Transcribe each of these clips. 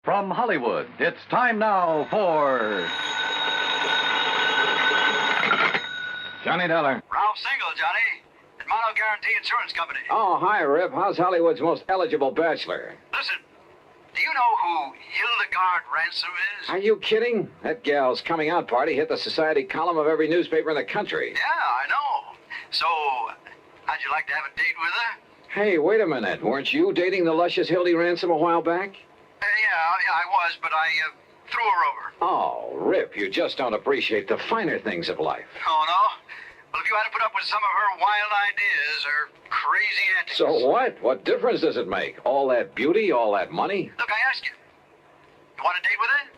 From Hollywood, it's time now for Johnny Dollar. Ralph Single, Johnny. At Mono Guarantee Insurance Company. Oh, hi, Rip. How's Hollywood's most eligible bachelor? Listen, do you know who Hildegard Ransom is? Are you kidding? That gal's coming out party hit the society column of every newspaper in the country. Yeah, I know. So, how'd you like to have a date with her? Hey, wait a minute. Weren't you dating the luscious Hildy Ransom a while back? Yeah, I was, but I threw her over. Oh, Rip, you just don't appreciate the finer things of life. Oh, no? Well, if you had to put up with some of her wild ideas or crazy antics... So what? What difference does it make? All that beauty, all that money? Look, I ask you. You want a date with her?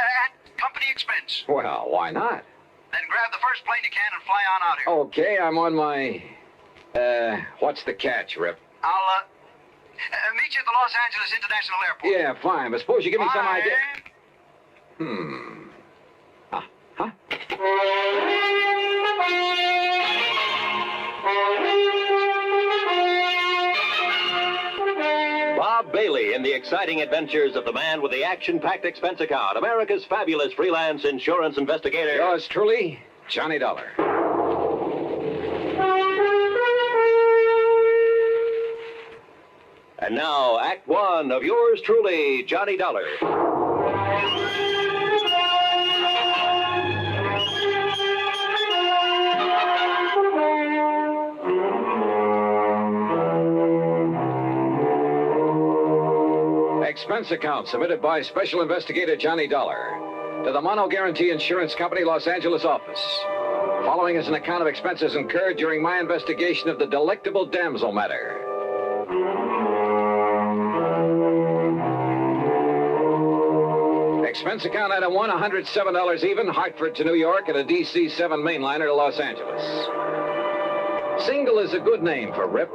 At company expense. Well, why not? Then grab the first plane you can and fly on out here. Okay, I'm on my... what's the catch, Rip? I'll, meet you at the Los Angeles International Airport. Yeah, fine, but suppose you give me some Bye. idea... Bob Bailey in the exciting adventures of the man with the action-packed expense account, America's fabulous freelance insurance investigator. Yours truly, Johnny Dollar. And now, Act One of yours truly, Johnny Dollar. Expense account submitted by Special Investigator Johnny Dollar to the Mono Guarantee Insurance Company, Los Angeles office. Following is an account of expenses incurred during my investigation of the Delectable Damsel matter. Expense account item 1, $107 even, Hartford to New York, and a DC 7 mainliner to Los Angeles. Single is a good name for Rip.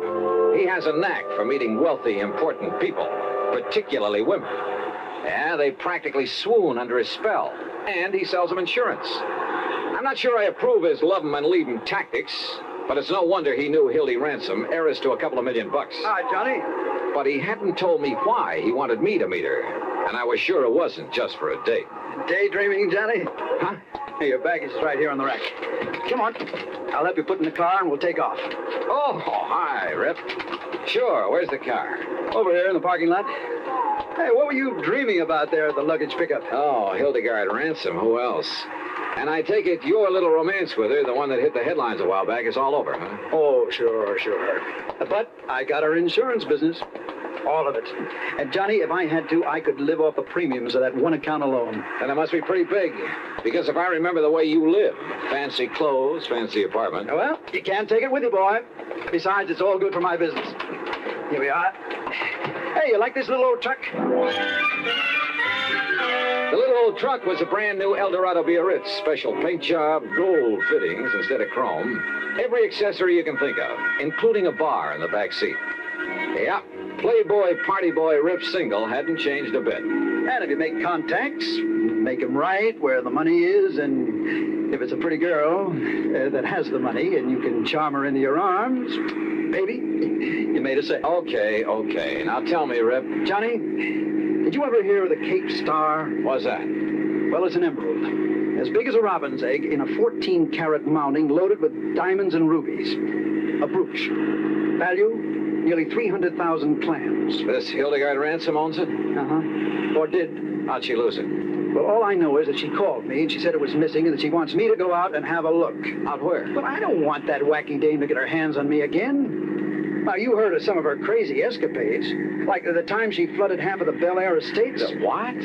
He has a knack for meeting wealthy, important people, particularly women. Yeah, they practically swoon under his spell, and he sells them insurance. I'm not sure I approve his love 'em and leave 'em tactics, but it's no wonder he knew Hildy Ransom, heiress to a couple of $1 million. Hi, Johnny. But he hadn't told me why he wanted me to meet her, and I was sure it wasn't just for a date. Daydreaming, Johnny? Huh? Hey, your baggage is right here on the rack. Come on. I'll help you put in the car and we'll take off. Oh, hi, Rip. Sure, where's the car? Over here in the parking lot. Hey, what were you dreaming about there at the luggage pickup? Oh, Hildegard Ransom, who else? And I take it your little romance with her, the one that hit the headlines a while back, is all over, huh? Oh, sure. But I got her insurance business. All of it. And, Johnny, if I had to, I could live off the premiums of that one account alone. And it must be pretty big, because if I remember the way you live, fancy clothes, fancy apartment. Well, you can't take it with you, boy. Besides, it's all good for my business. Here we are. Hey, you like this little old truck? The little old truck was a brand new Eldorado Biarritz, special paint job, gold fittings instead of chrome. Every accessory you can think of, including a bar in the back seat. Yeah, Playboy, party boy, Rip Single hadn't changed a bit. And if you make contacts, make them right where the money is, and if it's a pretty girl that has the money and you can charm her into your arms, baby, you made a sale. Okay. Now tell me, Rip. Johnny, did you ever hear of the Cape Star? What's that? Well, it's an emerald. As big as a robin's egg in a 14-carat mounting loaded with diamonds and rubies. A brooch. Value? Nearly 300,000 clams. This Hildegard Ransom owns it? Uh-huh. Or did. How'd she lose it? Well, all I know is that she called me and she said it was missing and that she wants me to go out and have a look. Out where? Well, I don't want that wacky dame to get her hands on me again. Now, you heard of some of her crazy escapades. Like the time she flooded half of the Bel Air estates. The what?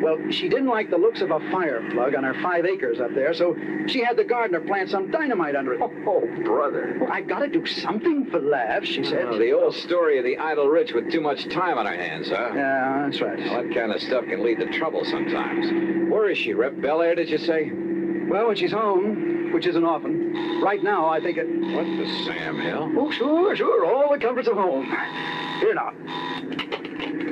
Well, she didn't like the looks of a fire plug on her 5 acres up there, so she had the gardener plant some dynamite under it. Oh, brother. Well, I gotta do something for laughs, she said. Oh, the old story of the idle rich with too much time on her hands, huh? Yeah, that's right. Well, that kind of stuff can lead to trouble sometimes. Where is she, Rip? Bel Air, did you say? Well, when she's home, which isn't often. Right now, I think it... What the Sam Hill? Oh, sure. All the comforts of home. Here now.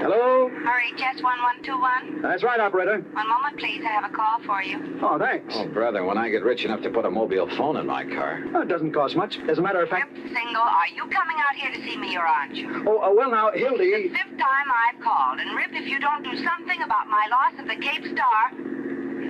Hello? RHS 1121. That's right, operator. One moment, please. I have a call for you. Oh, thanks. Oh, brother, when I get rich enough to put a mobile phone in my car. Oh, it doesn't cost much. As a matter of fact... Rip Single, are you coming out here to see me or aren't you? Oh, well, now, Hildy... The fifth time I've called. And Rip, if you don't do something about my loss of the Cape Star,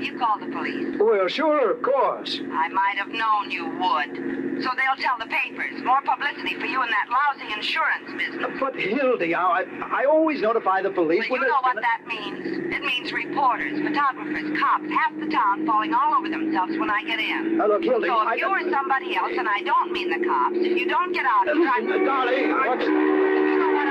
you call the police. Well, sure, of course. I might have known you would. So they'll tell the papers. More publicity for you in that lousy insurance business. But, Hildy, I always notify the police... Well, you know what that means. It means reporters, photographers, cops, half the town falling all over themselves when I get in. Look, Hildy... So if you or somebody else, and I don't mean the cops, if you don't get out and try... Darling, You know what,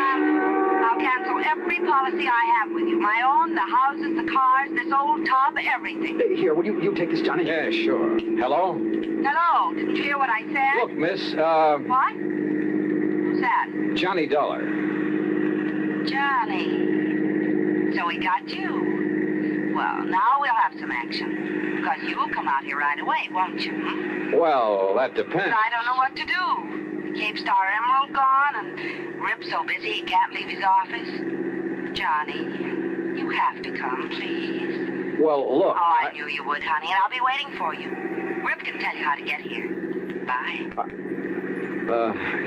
I'll cancel every policy I have with you. My own, the houses, the cars, this old tub, everything. Here, will you take this, Johnny? Yeah, sure. Hello? Hello, didn't you hear what I said? Look, miss, What? Who's that? Johnny Dollar. Johnny. So he got you. Well, now we'll have some action. Because you'll come out here right away, won't you? Well, that But depends. I don't know what to do. The Cape Star Emerald gone, and Rip's so busy he can't leave his office. Johnny, you have to come, please. Well, look. Oh, I knew you would, honey, and I'll be waiting for you. Rip can tell you how to get here. Bye.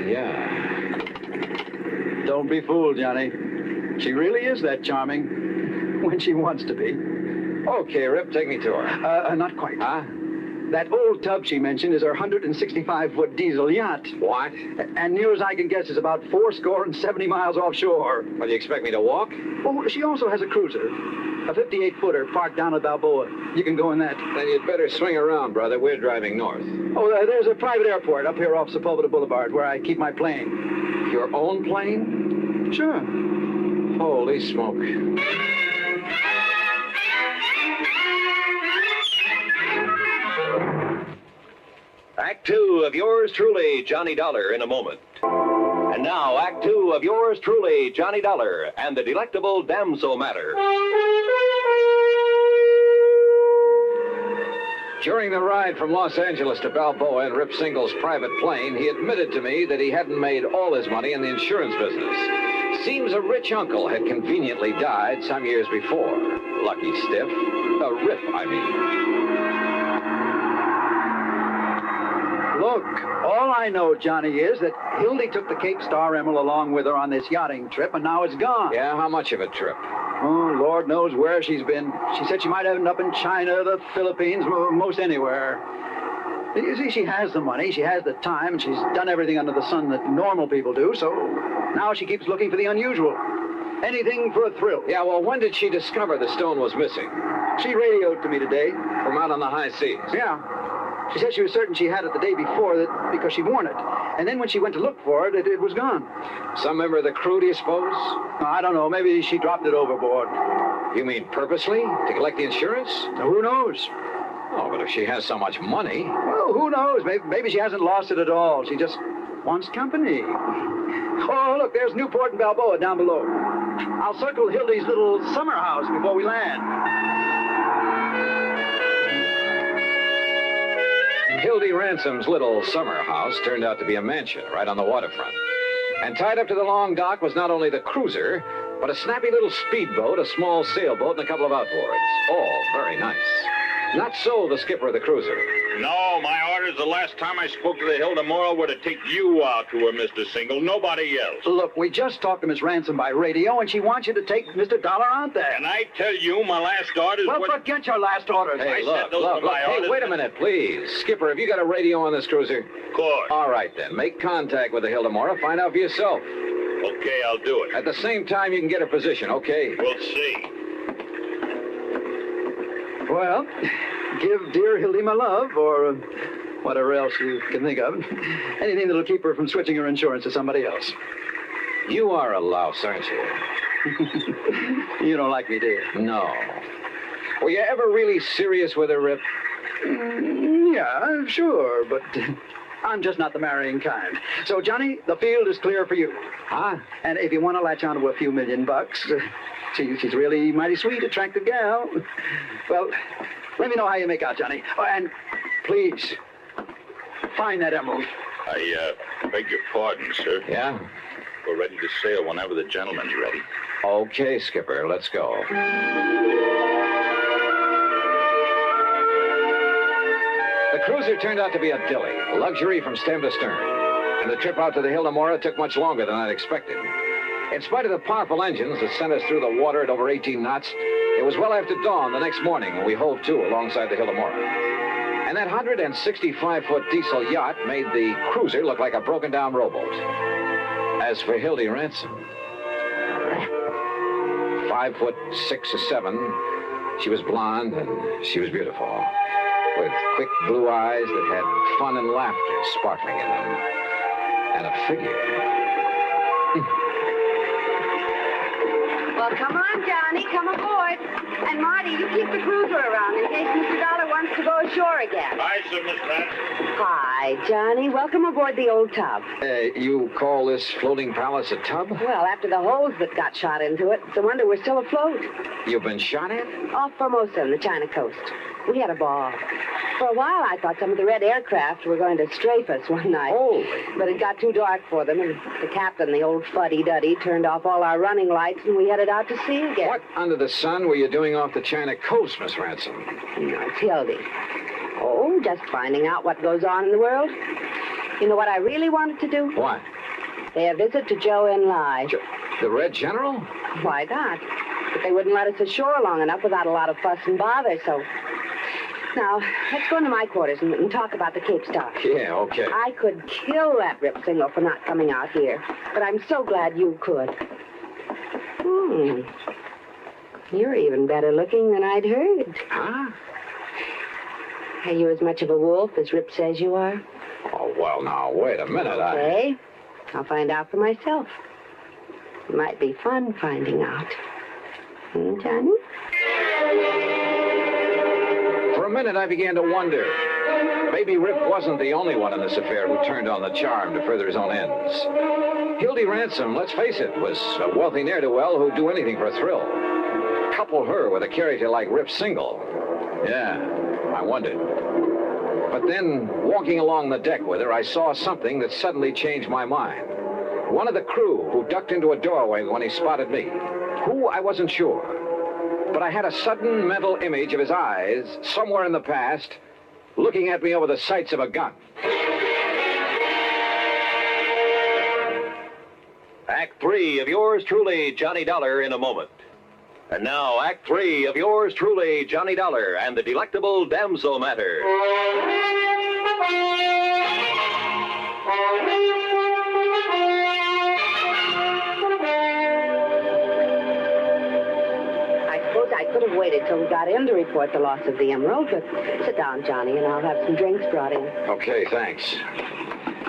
Yeah. Don't be fooled, Johnny. She really is that charming when she wants to be. Okay, Rip, take me to her. Not quite. Huh? That old tub she mentioned is her 165-foot diesel yacht. What? And near as I can guess is about 70 miles offshore. What, do you expect me to walk? Oh, she also has a cruiser. A 58-footer parked down at Balboa. You can go in that. Then you'd better swing around, brother. We're driving north. Oh, there's a private airport up here off Sepulveda Boulevard where I keep my plane. Your own plane? Sure. Holy smoke. Act two of yours truly, Johnny Dollar, in a moment. And now, Act two of yours truly, Johnny Dollar, and the delectable Damsel matter. During the ride from Los Angeles to Balboa in Rip Single's private plane, he admitted to me that he hadn't made all his money in the insurance business. Seems a rich uncle had conveniently died some years before. Lucky stiff. Rip, I mean. Look, all I know, Johnny, is that Hildy took the Cape Star Emerald along with her on this yachting trip, and now it's gone. Yeah, how much of a trip? Oh, Lord knows where she's been. She said she might end up in China, the Philippines, most anywhere. You see, she has the money, she has the time, and she's done everything under the sun that normal people do, so now she keeps looking for the unusual. Anything for a thrill. Yeah, well, when did she discover the stone was missing? She radioed to me today. From out on the high seas? Yeah. She said she was certain she had it the day before because she'd worn it. And then when she went to look for it, it was gone. Some member of the crew, do you suppose? I don't know. Maybe she dropped it overboard. You mean purposely? To collect the insurance? Who knows? Oh, but if she has so much money... Well, who knows? Maybe she hasn't lost it at all. She just wants company. Oh, look, there's Newport and Balboa down below. I'll circle Hildy's little summer house before we land. Hildy Ransom's little summer house turned out to be a mansion right on the waterfront. And tied up to the long dock was not only the cruiser, but a snappy little speedboat, a small sailboat, and a couple of outboards. All very nice. Not so the skipper of the cruiser. No, my orders the last time I spoke to the Hilda Moral were to take you out to her, Mr. Single, nobody else. Look, we just talked to Miss Ransom by radio, and she wants you to take Mr. Dollar out there. And I tell you, my last orders Well, were... forget your last orders. Hey, I look, said those look, were look. my Hey, orders. wait a minute, please. Skipper, have you got a radio on this cruiser? Of course. All right, then. Make contact with the Hilda Mora. Find out for yourself. Okay, I'll do it. At the same time, you can get her position, okay? We'll see. Well, give dear Hildy my love, or whatever else you can think of. Anything that'll keep her from switching her insurance to somebody else. You are a louse, aren't you? You don't like me, do you? No. Were you ever really serious with her, Rip? Yeah, sure, but I'm just not the marrying kind. So, Johnny, the field is clear for you. Huh? And if you want to latch onto a few $1 million, she's really mighty sweet, attractive gal. Well, let me know how you make out, Johnny. Oh, and please, find that emerald. I beg your pardon, sir. Yeah? We're ready to sail whenever the gentleman's ready. Okay, Skipper, let's go. The cruiser turned out to be a dilly, luxury from stem to stern. And the trip out to the Hildemora took much longer than I'd expected. In spite of the powerful engines that sent us through the water at over 18 knots, it was well after dawn the next morning when we hove to alongside the Hildemora. And that 165-foot diesel yacht made the cruiser look like a broken-down rowboat. As for Hildy Ransom, 5'6" or 7", she was blonde and she was beautiful, with quick blue eyes that had fun and laughter sparkling in them, and a figure. Well, come on, Johnny. Come aboard. And Marty, you keep the cruiser around in case Mr. Dollar wants to go ashore again. Hi, sir, Miss Ransom. Hi, Johnny. Welcome aboard the old tub. You call this floating palace a tub? Well, after the holes that got shot into it, it's a wonder we're still afloat. You've been shot at? Off Formosa on the China coast. We had a ball. For a while, I thought some of the red aircraft were going to strafe us one night. Oh. But it got too dark for them, and the captain, the old fuddy-duddy, turned off all our running lights, and we headed out to sea again. What under the sun were you doing off the China coast, Miss Ransom? No, it's Hildy. Oh, just finding out what goes on in the world. You know what I really wanted to do? What? Pay a visit to Joe and Lai. The Red General? Why not? But they wouldn't let us ashore long enough without a lot of fuss and bother, so... Now, let's go into my quarters and talk about the Cape Star. Yeah, okay. I could kill that Rip Single for not coming out here, but I'm so glad you could. You're even better looking than I'd heard. Huh? Are you as much of a wolf as Rip says you are? Oh, well, now, wait a minute. Okay. I'll find out for myself. It might be fun finding out. Johnny? For a minute, I began to wonder. Maybe Rip wasn't the only one in this affair who turned on the charm to further his own ends. Hildy Ransom, let's face it, was a wealthy ne'er-do-well who'd do anything for a thrill. Couple her with a character like Rip Single. Yeah, I wondered. But then, walking along the deck with her, I saw something that suddenly changed my mind. One of the crew who ducked into a doorway when he spotted me. Who, I wasn't sure. But I had a sudden mental image of his eyes, somewhere in the past, looking at me over the sights of a gun. Act 3 of yours truly, Johnny Dollar, in a moment. And now, Act 3 of yours truly, Johnny Dollar, and the delectable Damsel matter. I could have waited till we got in to report the loss of the emerald, but sit down, Johnny, and I'll have some drinks brought in. Okay, thanks.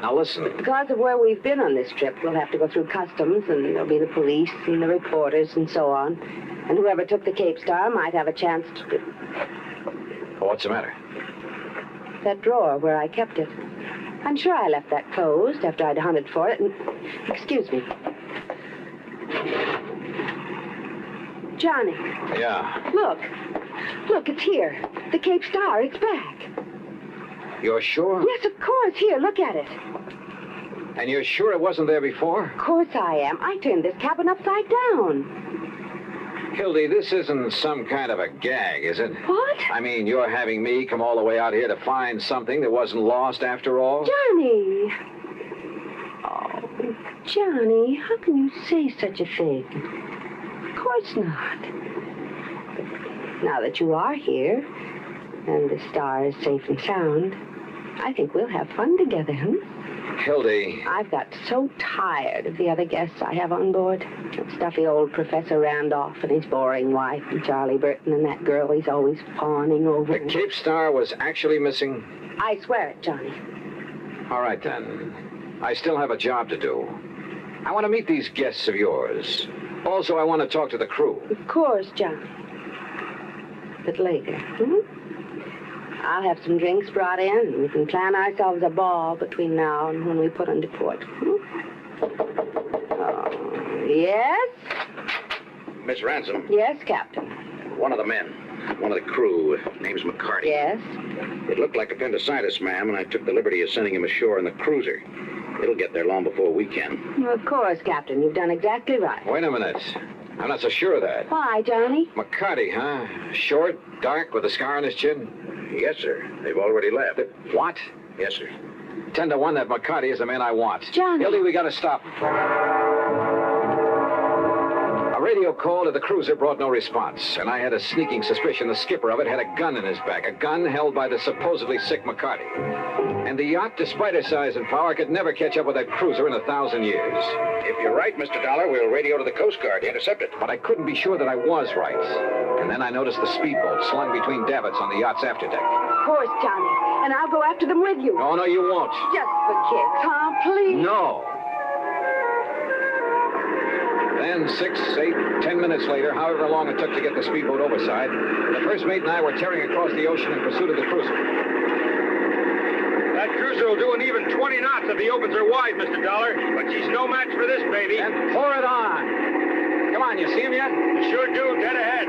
Now listen. Because of where we've been on this trip, we'll have to go through customs, and there'll be the police and the reporters and so on. And whoever took the Cape Star might have a chance to... What's the matter? That drawer where I kept it. I'm sure I left that closed after I'd hunted for it, and... Excuse me. Johnny. Yeah. Look. Look, it's here. The Cape Star, it's back. You're sure? Yes, of course. Here, look at it. And you're sure it wasn't there before? Of course I am. I turned this cabin upside down. Hildy, this isn't some kind of a gag, is it? What? I mean, you're having me come all the way out here to find something that wasn't lost after all? Johnny. Oh, Johnny, how can you say such a thing? Of course not. But now that you are here, and the star is safe and sound, I think we'll have fun together, Hildy. I've got so tired of the other guests I have on board. That stuffy old Professor Randolph and his boring wife, and Charlie Burton, and that girl he's always fawning over. The Cape Star was actually missing? I swear it, Johnny. All right, then. I still have a job to do. I want to meet these guests of yours. Also, I want to talk to the crew. Of course, Johnny. But later, I'll have some drinks brought in, and we can plan ourselves a ball between now and when we put into port. Oh, yes? Miss Ransom. Yes, Captain. One of the men, one of the crew, name's McCarty. Yes? It looked like appendicitis, ma'am, and I took the liberty of sending him ashore in the cruiser. It'll get there long before we can. Well, of course, Captain. You've done exactly right. Wait a minute. I'm not so sure of that. Why, Johnny? McCarty, huh? Short, dark, with a scar on his chin? Yes, sir. They've already left. What? Yes, sir. 10 to 1 that McCarty is the man I want. Johnny. Hildy, we gotta stop. A radio call to the cruiser brought no response, and I had a sneaking suspicion the skipper of it had a gun in his back, a gun held by the supposedly sick McCarty. And the yacht, despite her size and power, could never catch up with that cruiser in 1,000 years. If you're right, Mr. Dollar, we'll radio to the Coast Guard to intercept it. But I couldn't be sure that I was right. And then I noticed the speedboat slung between davits on the yacht's afterdeck. Of course, Johnny. And I'll go after them with you. Oh, no, you won't. Just for kicks, huh? Please. No. Then 6, 8, 10 minutes later, however long it took to get the speedboat overside, the first mate and I were tearing across the ocean in pursuit of the cruiser. That cruiser will do an even 20 knots if he opens her wide, Mr. Dollar. But she's no match for this, baby. And pour it on. Come on, you see him yet? Sure do, dead ahead.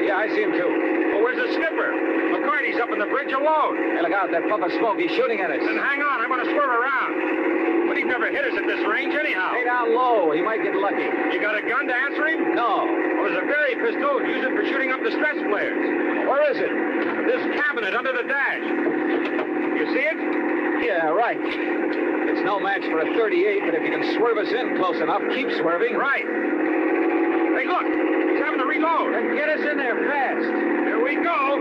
Yeah, I see him too. Well, where's the skipper? McCarty's up on the bridge alone. Hey, look out, that puff of smoke. He's shooting at us. Then hang on, I'm going to swerve around. But he'd never hit us at this range anyhow. Stay down low. He might get lucky. You got a gun to answer him? No. Well, there's a Berry pistol. Use it for shooting up distress flares. Where is it? This cabinet under the dash. You see it? Yeah, right. It's no match for a 38, but if you can swerve us in close enough, keep swerving. Right. Hey, look. He's having to reload. Then get us in there fast. Here we go.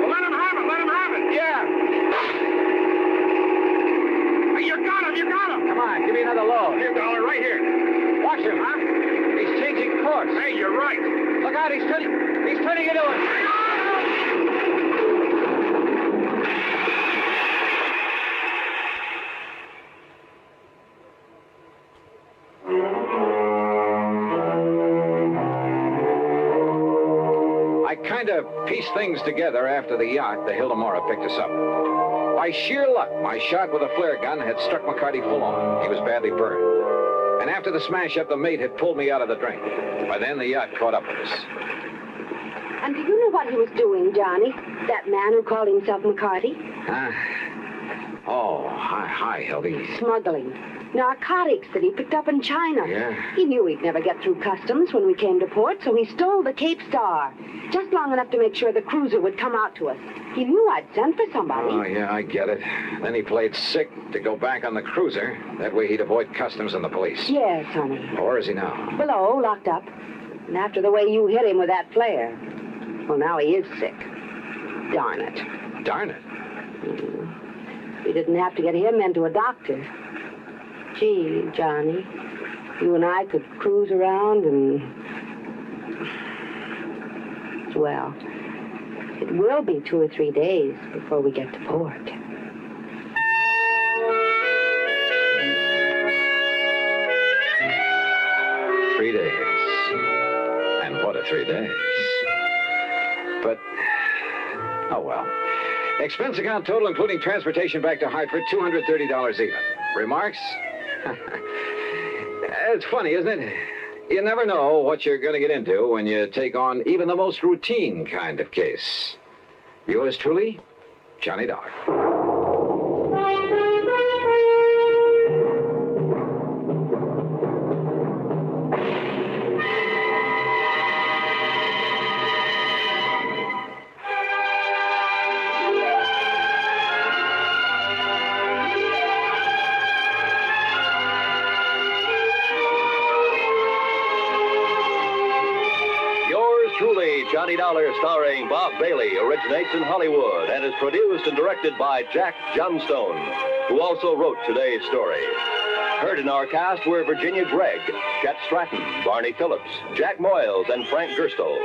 Well, let him have it. Let him have it. Yeah. Hey, you got him. You got him. Come on, give me another load. Here, Dollar, right here. Watch him, huh? He's changing course. Hey, you're right. Look out, he's turning into it. I kind of pieced things together after the yacht, the Hildemora, picked us up. By sheer luck, my shot with a flare gun had struck McCarty full on. He was badly burned. And after the smash-up, the mate had pulled me out of the drink. By then, the yacht caught up with us. And do you know what he was doing, Johnny? That man who called himself McCarty? Hi, Hildy. Smuggling. Narcotics that he picked up in China. Yeah. He knew he'd never get through customs when we came to port, so he stole the Cape Star. Just long enough to make sure the cruiser would come out to us. He knew I'd sent for somebody. Oh, yeah, I get it. Then he played sick to go back on the cruiser. That way he'd avoid customs and the police. Yes, honey. Where is he now? Below, locked up. And after the way you hit him with that flare. Well, now he is sick. Darn it. Darn it. We didn't have to get him into a doctor. Gee, Johnny, you and I could cruise around and... Well, it will be 2 or 3 days before we get to port. Three days. And what a 3 days. But, oh well. Expense account total, including transportation back to Hartford, $230 even. Remarks? It's funny, isn't it? You never know what you're going to get into when you take on even the most routine kind of case. Yours truly, Johnny Dollar. Truly, Johnny Dollar, starring Bob Bailey, originates in Hollywood and is produced and directed by Jack Johnstone, who also wrote today's story. Heard in our cast were Virginia Gregg, Chet Stratton, Barney Phillips, Jack Moyles, and Frank Gerstl.